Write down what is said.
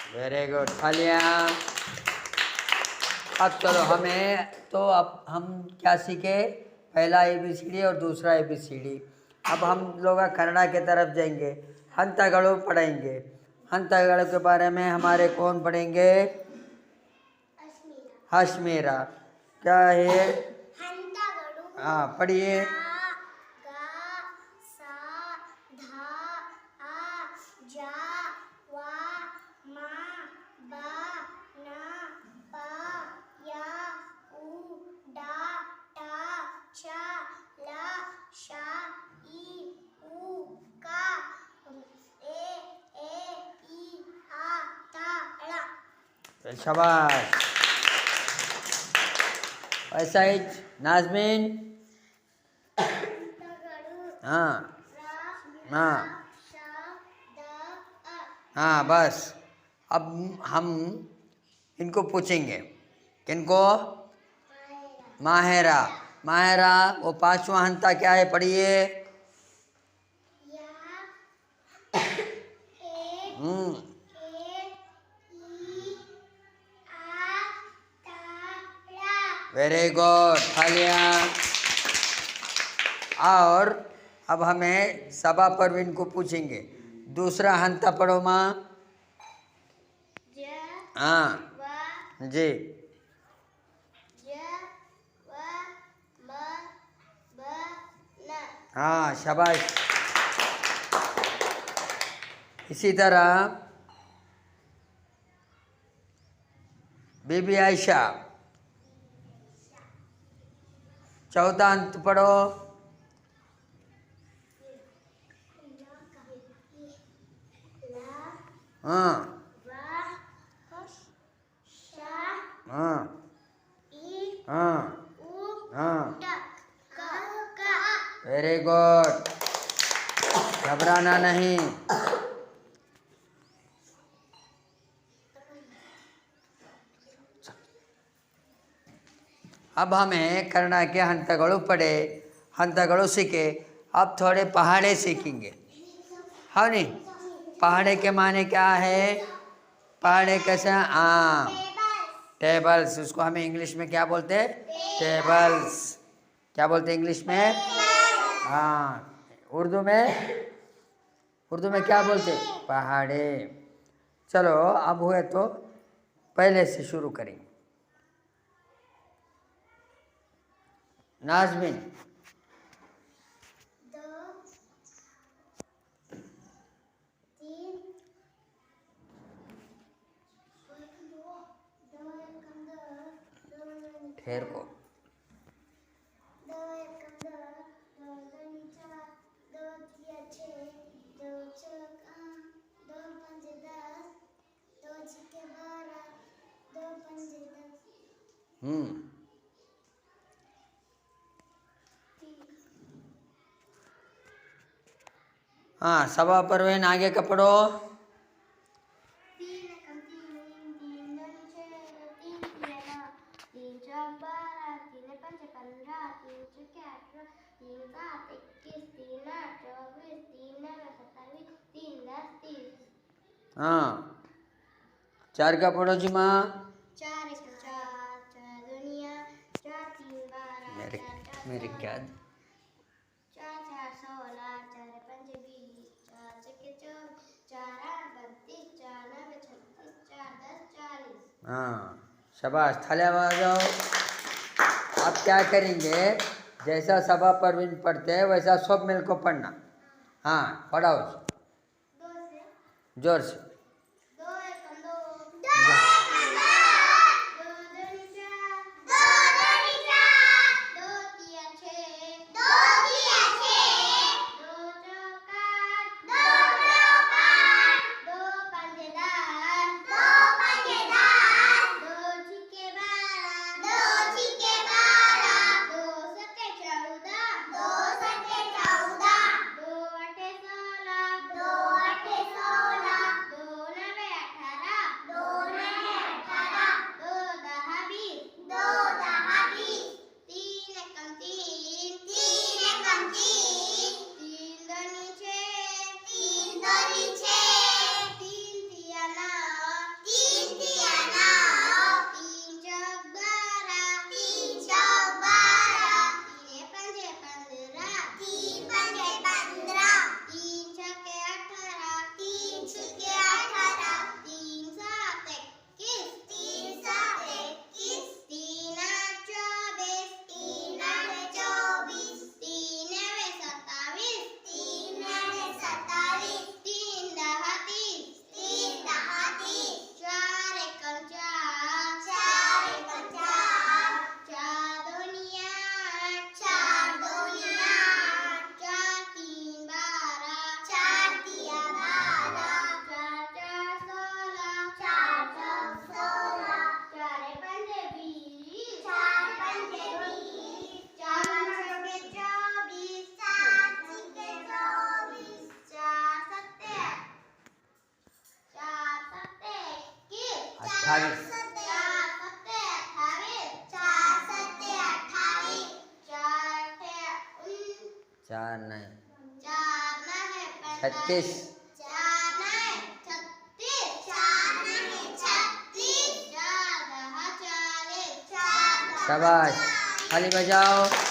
Very good थालियां। अब चलो अब हम क्या सीखे, पहला ABCD और दूसरा ABCD। अब हम लोग कन्नड़ा की तरफ जाएंगे, हंतगड़ू पढ़ेंगे। हंतगड़ू के बारे में हमारे कौन पढ़ेंगे? हश्मीरा। क्या है? हाँ पढ़िए। शाबाश। ऐसा ही नाज़मीन। हाँ हाँ हाँ बस। अब हम इनको पूछेंगे, किनको? माहिरा। माहिरा वो पांचवा हंता क्या है, पढ़िए। वेरी गुड थालियां। और अब हमें सबा परवीन को पूछेंगे, दूसरा हंता पढ़ो माँ। हाँ जी। हाँ शाबाश। इसी तरह बीबी आयशा, चौथा अंत पढ़ो। हाँ हाँ हाँ हाँ वेरी गुड, घबराना नहीं। अब हमें कन्नड़ा के हंतगड़ू पढ़े, हंतगड़ू सीखे। अब थोड़े पहाड़े सीखेंगे, हाँ नहीं? पहाड़े के माने क्या है? पहाड़े कैसे? हाँ टेबल्स। उसको हमें इंग्लिश में क्या बोलते हैं? टेबल्स। क्या बोलते हैं इंग्लिश में? हाँ। उर्दू में क्या बोलते हैं? पहाड़े। चलो अब हुए तो पहले से शुरू करेंगे। नाज़मीन। ठहर को। हाँ सबा परवीन आगे का पढ़ो। हाँ चार का पढ़ो जी माँ। मेरे क्या? हाँ शाबाश, थालियां बजाओ। अब क्या करेंगे, जैसा सबा परवीन पढ़ते हैं वैसा सब मिल को पढ़ना। हाँ पढ़ाओ जोर से। 28 4 नहीं 36 शाबाश, ताली बजाओ।